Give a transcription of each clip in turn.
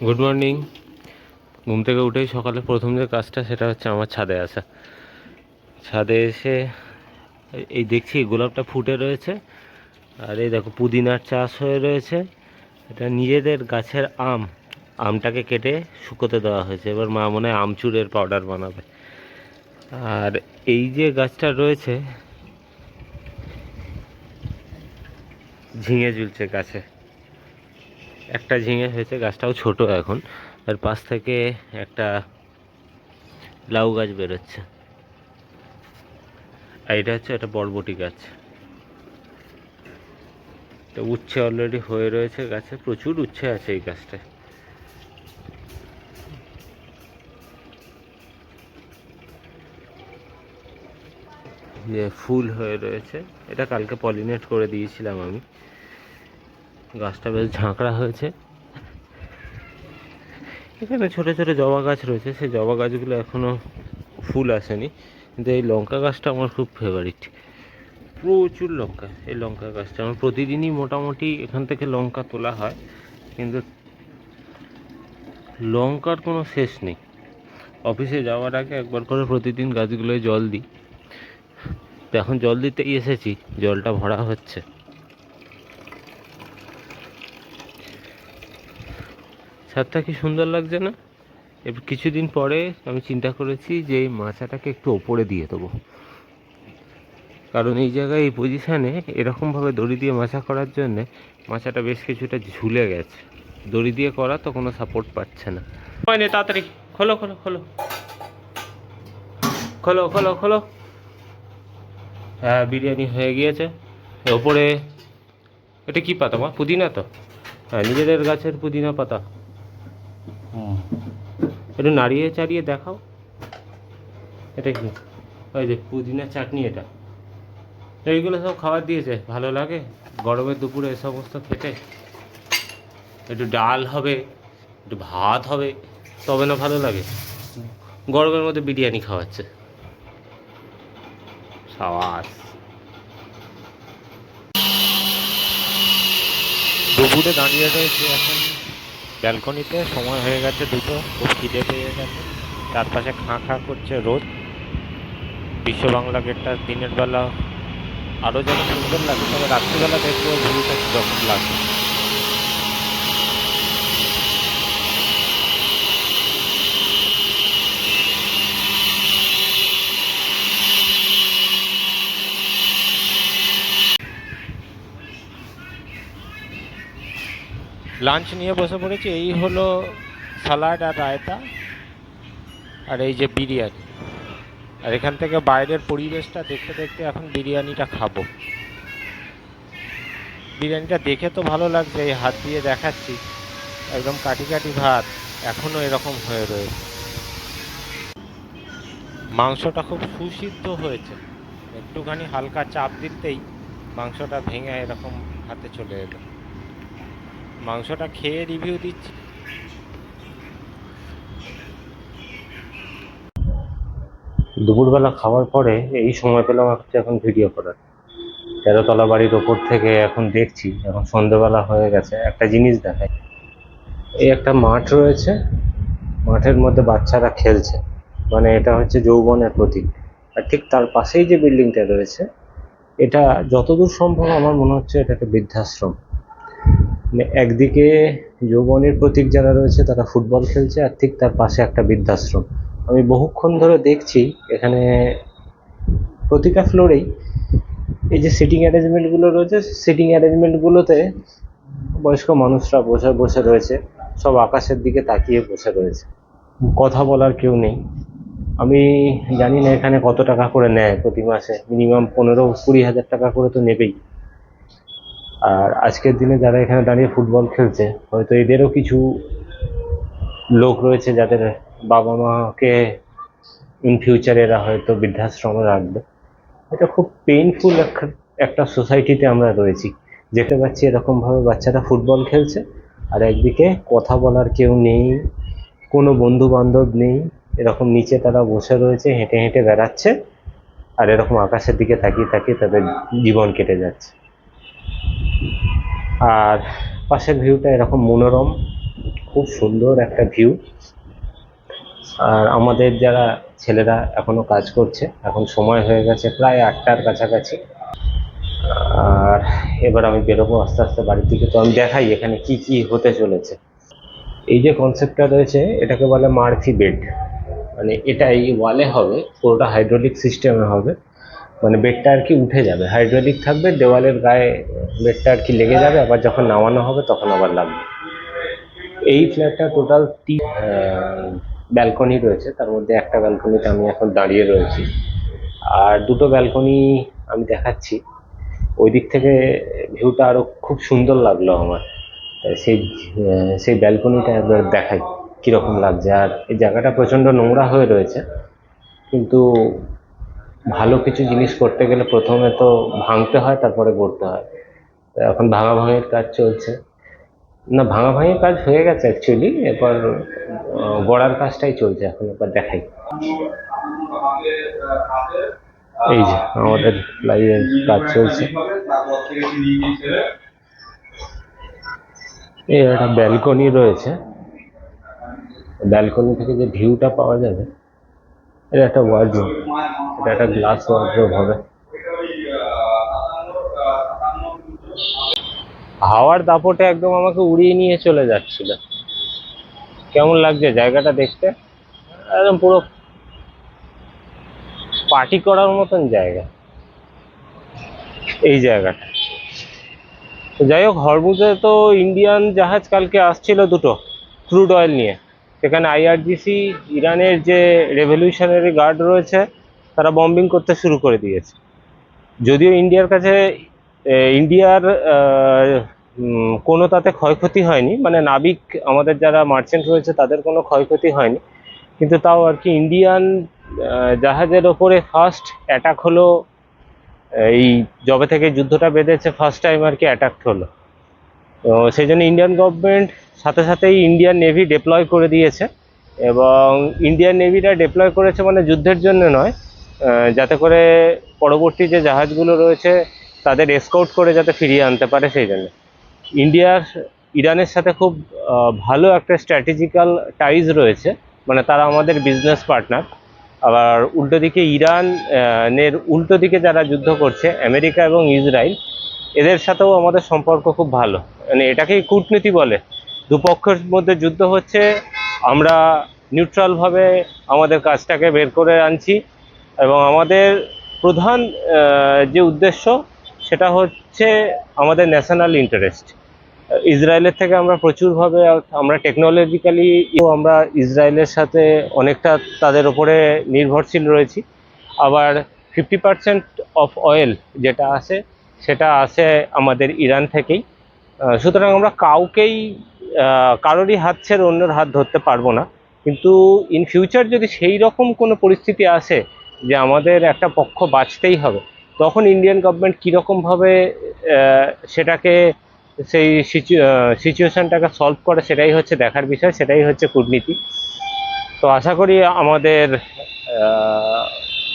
Good morning. ঘুম থেকে উঠেই সকালে প্রথম যে কাজটা সেটা হচ্ছে আমার ছাদে আসা। ছাদে এসে এই দেখছি গোলাপটা ফুটে রয়েছে, আর এই দেখো পুদিনার চাষ হয়ে রয়েছে। এটা নিজেদের গাছের আমটাকে কেটে শুকোতে দেওয়া হয়েছে, এবার মা মনে হয় আমচুরের পাউডার বানাবে। আর এই যে গাছটা রয়েছে, ঝিঙে ঝুলছে গাছে, একটা ঝিঙে হয়েছে, গাছটাও ছোট এখন। আর পাশ থেকে একটা লাউ গাছ বেরোচ্ছে, আর এটা হচ্ছে একটা বরবটি গাছ। তো উচ্ছে অলরেডি হয়ে রয়েছে গাছে, প্রচুর উচ্ছে আছে এই গাছটায়। যে ফুল হয়ে রয়েছে, এটা কালকে পলিনেট করে দিয়েছিলাম আমি। গাছটা বেশ ঝাঁকড়া হয়েছে। এখানে ছোট ছোট জবা গাছ রয়েছে, সেই জবা গাছগুলো এখনো ফুল আসেনি, কিন্তু এই লঙ্কা গাছটা আমার খুব ফেভারিট। প্রচুর লঙ্কা, এই লঙ্কা গাছটা আমার প্রতিদিনই মোটামুটি এখান থেকে লঙ্কা তোলা হয়, কিন্তু লঙ্কার কোনো শেষ নেই। অফিসে যাওয়ার আগে একবার করে প্রতিদিন গাছগুলোয় জল দিই। তো এখন জল দিতেই এসেছি, জলটা ভরা হচ্ছে। ছাদটা কি সুন্দর লাগছে না? এবার কিছুদিন পরে আমি চিন্তা করেছি যে এই মাচাটাকে একটু ওপরে দিয়ে দেবো, কারণ এই জায়গায় এই পজিশানে এরকমভাবে দড়ি দিয়ে মাচা করার জন্যে মাচাটা বেশ কিছুটা ঝুলে গেছে। দড়ি দিয়ে করা তো কোনো সাপোর্ট পাচ্ছে না। হয়নি, তাড়াতাড়ি খোলো খোলো খোলো খোলো খোলো খোলো। হ্যাঁ, বিরিয়ানি হয়ে গিয়েছে। ওপরে এটা কি পাতা মা? পুদিনা তো? হ্যাঁ, নিজেদের গাছের পুদিনা পাতা। একটু নাড়িয়ে চাড়িয়ে দেখাও, এটা কি? ওই যে পুদিনা চাটনি, এটা এইগুলো সব খাবার দিয়েছে, ভালো লাগে গরমের দুপুরে এ সমস্ত খেতে। একটু ডাল হবে, একটু ভাত হবে, তবে না ভালো লাগে। গরমের মধ্যে বিরিয়ানি খাওয়াচ্ছে, সাবাস। দুপুরে দাঁড়িয়ে রয়েছে এখন ব্যালকনিতে, সময় হয়ে গেছে দুটো, খুব খিদে পেয়ে গেছে। চারপাশে খাঁ খাঁ করছে রোদ। বিশ্ব বাংলা গেটটা দিনের বেলা আরও যেন সুন্দর লাগে, তবে রাত্রিবেলা দেখবো ভিউটা কীরকম লাগে। লাঞ্চ নিয়ে বসে পড়েছি, এই হলো স্যালাড আর রায়তা, আর এই যে বিরিয়ানি। আর এখান থেকে বাইরের পরিবেশটা দেখতে দেখতে এখন বিরিয়ানিটা খাবো। বিরিয়ানিটা দেখে তো ভালো লাগছে, এই হাত দিয়ে দেখাচ্ছি, একদম কাটি কাটি ভাত, এখনও এরকম হয়ে রয়েছে। মাংসটা খুব সুসিদ্ধ হয়েছে, একটুখানি হালকা চাপ দিতেই মাংসটা ভেঙে এরকম হাতে চলে এলো। মাংসটা খেয়ে রিভিউ দিচ্ছি। দুপুরবেলা খাওয়ার পরে এই সময় পেলাম হচ্ছে এখন ভিডিও করার। 13তলা বাড়ির ওপর থেকে এখন দেখছি, এখন সন্ধ্যেবেলা হয়ে গেছে, একটা জিনিস দেখায়। এই একটা মাঠ রয়েছে, মাঠের মধ্যে বাচ্চারা খেলছে, মানে এটা হচ্ছে যৌবনের প্রতীক। আর ঠিক তার পাশেই যে বিল্ডিংটা রয়েছে, এটা যতদূর সম্ভব আমার মনে হচ্ছে এটা একটা বৃদ্ধাশ্রম। মানে একদিকে যৌবনের প্রতীক যারা রয়েছে তারা ফুটবল খেলছে, আর ঠিক তার পাশে একটা বৃদ্ধাশ্রম। আমি বহুক্ষণ ধরে দেখছি এখানে প্রতিটা ফ্লোরেই এই যে সিটিং অ্যারেঞ্জমেন্টগুলো রয়েছে, সিটিং অ্যারেঞ্জমেন্টগুলোতে বয়স্ক মানুষরা বসে বসে রয়েছে, সব আকাশের দিকে তাকিয়ে বসে রয়েছে, কথা বলার কেউ নেই। আমি জানি না এখানে কত টাকা করে নেয় প্রতি মাসে, মিনিমাম 15-20 হাজার টাকা করে তো নেবেই। আর আজকের দিনে যারা এখানে দাঁড়িয়ে ফুটবল খেলছে, হয়তো এদেরও কিছু লোক রয়েছে যাদের বাবা মাকে ইন ফিউচারে এরা হয়তো বৃদ্ধাশ্রমে রাখবে। এটা খুব পেইনফুল একটা সোসাইটিতে আমরা রয়েছি, যেতে পাচ্ছি এরকমভাবে বাচ্চারা ফুটবল খেলছে, আর একদিকে কথা বলার কেউ নেই, কোনো বন্ধু বান্ধব নেই, এরকম নিচে তারা বসে রয়েছে, হেঁটে হেঁটে বেড়াচ্ছে, আর এরকম আকাশের দিকে তাকিয়ে তাকিয়ে তাদের জীবন কেটে যাচ্ছে। আর পাশের ভিউটা এরকম মনোরম, খুব সুন্দর একটা ভিউ। আর আমাদের যারা ছেলেরা এখনো কাজ করছে, এখন সময় হয়ে গেছে প্রায় 8টার কাছাকাছি। আর এবার আমি বেরোবো আস্তে আস্তে বাড়ির দিকে। তো আমি দেখাই এখানে কি কি হতে চলেছে। এই যে কনসেপ্টটা রয়েছে এটাকে বলে মার্ফি বেড। মানে এটা এই ওয়ালে হবে, পুরোটা হাইড্রোলিক সিস্টেমে হবে। মানে বেডটা আর কি উঠে যাবে, হাইড্রোলিক থাকবে, দেওয়ালের গায়ে বেডটা আর কি লেগে যাবে, আবার যখন নামানো হবে তখন আবার লাগবে। এই ফ্ল্যাটটা টোটাল 3 ব্যালকনি রয়েছে, তার মধ্যে একটা ব্যালকনিতে আমি এখন দাঁড়িয়ে রয়েছি। আর দুটো ব্যালকনি আমি দেখাচ্ছি। ওই দিক থেকে ভিউটা আরো খুব সুন্দর লাগলো আমার। সেই সেই ব্যালকনিটা একবার দেখাই কিরকম লাগছে। আর এই জায়গাটা প্রচন্ড নোংরা হয়ে রয়েছে, কিন্তু ভালো কিছু জিনিস করতে গেলে প্রথমে তো ভাঙতে হয়, তারপরে গড়তে হয়। তো এখন ভাঙাভাঙির কাজ চলছে। না, ভাঙাভাঙির কাজ হয়ে গেছে অ্যাকচুয়ালি, এবার গড়ার কাজটাই চলছে এখন। এবার দেখাই। এই যে আমাদের প্লাইয়ের কাজ চলছে। এই একটা ব্যালকনি রয়েছে, ব্যালকনি থেকে যে ভিউটা পাওয়া যাবে, এটা একটা ওয়ার্ডরোব, এটা একটা গ্লাস ওয়ার্ডরোব হবে। হাওয়ার দাপটে একদম আমাকে উড়িয়ে নিয়ে চলে যাচ্ছিল। কেমন লাগছে জায়গাটা দেখতে? একদম পুরো পার্টি করার মতন জায়গা এই জায়গাটা। তো যাই হোক, হরমুজে তো ইন্ডিয়ান জাহাজ কালকে আসছিল দুটো ক্রুড অয়েল নিয়ে। সেখানে আইআরজিসি, ইরানের যে রেভলিউশনারি গার্ড রয়েছে, তারা বম্বিং করতে শুরু করে দিয়েছে। যদিও ইন্ডিয়ার কাছে ইন্ডিয়ার কোনো তাতে ক্ষয়ক্ষতি হয়নি, মানে নাবিক আমাদের যারা মার্চেন্ট রয়েছে তাদের কোনো ক্ষয়ক্ষতি হয়নি, কিন্তু তাও আর কি ইন্ডিয়ান জাহাজের ওপরে ফার্স্ট অ্যাটাক হলো। এই যবে থেকে যুদ্ধটা বেঁধেছে ফার্স্ট টাইম আর কি অ্যাটাক হলো। তো সেই জন্য ইন্ডিয়ান গভর্নমেন্ট সাথে সাথেই ইন্ডিয়ান নেভি ডিপ্লয় করে দিয়েছে। এবং ইন্ডিয়ান নেভিটা ডিপ্লয় করেছে মানে যুদ্ধের জন্য নয়, যাতে করে পরবর্তী যে জাহাজগুলো রয়েছে তাদের এসকর্ট করে যাতে ফিরিয়ে আনতে পারে। সেই জন্য ইন্ডিয়ার ইরানের সাথে খুব ভালো একটা স্ট্র্যাটেজিক্যাল টাইজ রয়েছে, মানে তারা আমাদের বিজনেস পার্টনার। আবার উল্টো দিকে ইরানের উল্টো দিকে যারা যুদ্ধ করছে, আমেরিকা এবং ইসরায়েল, এদের সাথেও আমাদের সম্পর্ক খুব ভালো। মানে এটাকেই কূটনীতি বলে। দুপক্ষের মধ্যে যুদ্ধ হচ্ছে, আমরা নিউট্রালভাবে আমাদের কাজটাকে বের করে আনছি। এবং আমাদের প্রধান যে উদ্দেশ্য সেটা হচ্ছে আমাদের ন্যাশনাল ইন্টারেস্ট। ইসরায়েলের থেকে আমরা প্রচুরভাবে আমরা টেকনোলজিক্যালি আমরা ইসরায়েলের সাথে অনেকটা তাদের ওপরে নির্ভরশীল রয়েছি। আবার 50% অফ অয়েল যেটা আসে সেটা আসে আমাদের ইরান থেকেই। সুতরাং আমরা কারোরই হাত ছেড়ে অন্যের হাত ধরতে পারবো না। কিন্তু ইন ফিউচার যদি সেই রকম কোনো পরিস্থিতি আসে যে আমাদের একটা পক্ষ বাঁচতেই হবে, তখন ইন্ডিয়ান গভর্নমেন্ট কীরকমভাবে সেটাকে সেই সিচুয়েশনটাকে সলভ করে সেটাই হচ্ছে দেখার বিষয়, সেটাই হচ্ছে কূটনীতি। তো আশা করি আমাদের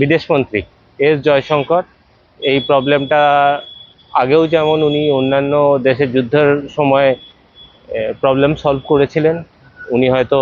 বিদেশমন্ত্রী এস জয়শঙ্কর এই প্রবলেমটা আগেও যেমন উনি অন্যান্য দেশের যুদ্ধের সময় প্রবলেম সলভ করেছিলেন, উনি হয়তো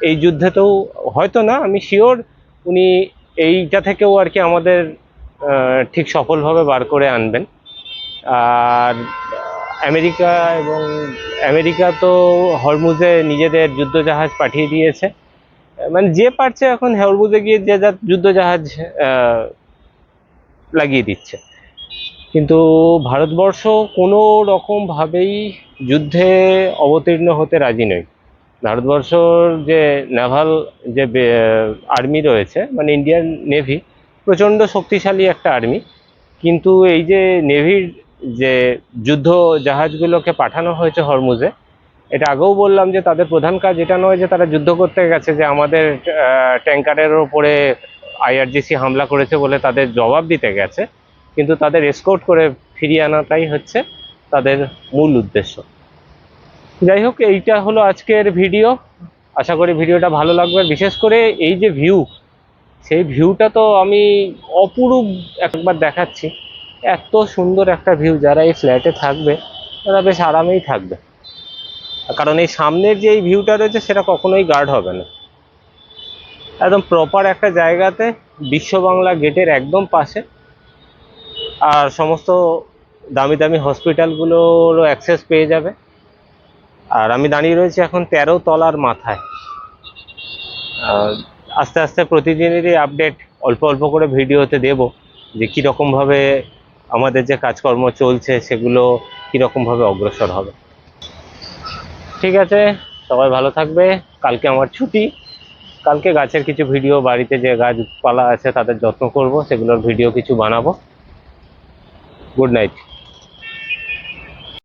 এই যুদ্ধেতেও, হয়তো না আমি শিওর, উনি এইটা থেকেও আর কি আমাদের ঠিক সফলভাবে বার করে আনবেন। আর আমেরিকা তো হরমুজে নিজেদের যুদ্ধজাহাজ পাঠিয়ে দিয়েছে। মানে যে পারছে এখন হরমুজে গিয়ে যে যা যুদ্ধজাহাজ লাগিয়ে দিচ্ছে। কিন্তু ভারতবর্ষ কোনো রকমভাবেই যুদ্ধে অবতীর্ণ হতে রাজি নয়। ভারতবর্ষর যে নেভাল যে আর্মি রয়েছে, মানে ইন্ডিয়ান নেভি, প্রচণ্ড শক্তিশালী একটা আর্মি। কিন্তু এই যে নেভির যে যুদ্ধ জাহাজগুলোকে পাঠানো হয়েছে হরমুজে, এটা আগেও বললাম যে তাদের প্রধান কাজ এটা নয় যে তারা যুদ্ধ করতে গেছে, যে আমাদের ট্যাঙ্কারের ওপরে আইআরজিসি হামলা করেছে বলে তাদের জবাব দিতে গেছে, কিন্তু তাদের এসকর্ট করে ফিরিয়ে আনাটাই হচ্ছে তাদের মূল উদ্দেশ্য। যাই হোক, এইটা হলো আজকের ভিডিও। আশা করি ভিডিওটা ভালো লাগবে। বিশেষ করে এই যে ভিউ, সেই ভিউটা তো আমি অপরূপ একবার দেখাচ্ছি। এত সুন্দর একটা ভিউ, যারা এই ফ্ল্যাটে থাকবে তারা বেশ আরামেই থাকবে। কারণ এই সামনের যে এই ভিউটা রয়েছে সেটা কখনোই গার্ড হবে না। একদম প্রপার একটা জায়গাতে, বিশ্ব বাংলা গেটের একদম পাশে, আর সমস্ত দামি দামি হসপিটালগুলোরও অ্যাক্সেস পেয়ে যাবে। আর আমি দাঁড়িয়ে রয়েছি এখন 13 তলার মাথায়। আস্তে আস্তে প্রতিদিনেরই আপডেট অল্প অল্প করে ভিডিওতে দেব, যে কীরকমভাবে আমাদের যে কাজকর্ম চলছে সেগুলো কীরকমভাবে অগ্রসর হবে। ঠিক আছে, সবাই ভালো থাকবে। কালকে আমার ছুটি। কালকে গাছের কিছু ভিডিও, বাড়িতে যে গাছপালা আছে তাদের যত্ন করব, সেগুলোর ভিডিও কিছু বানাবো। Good night.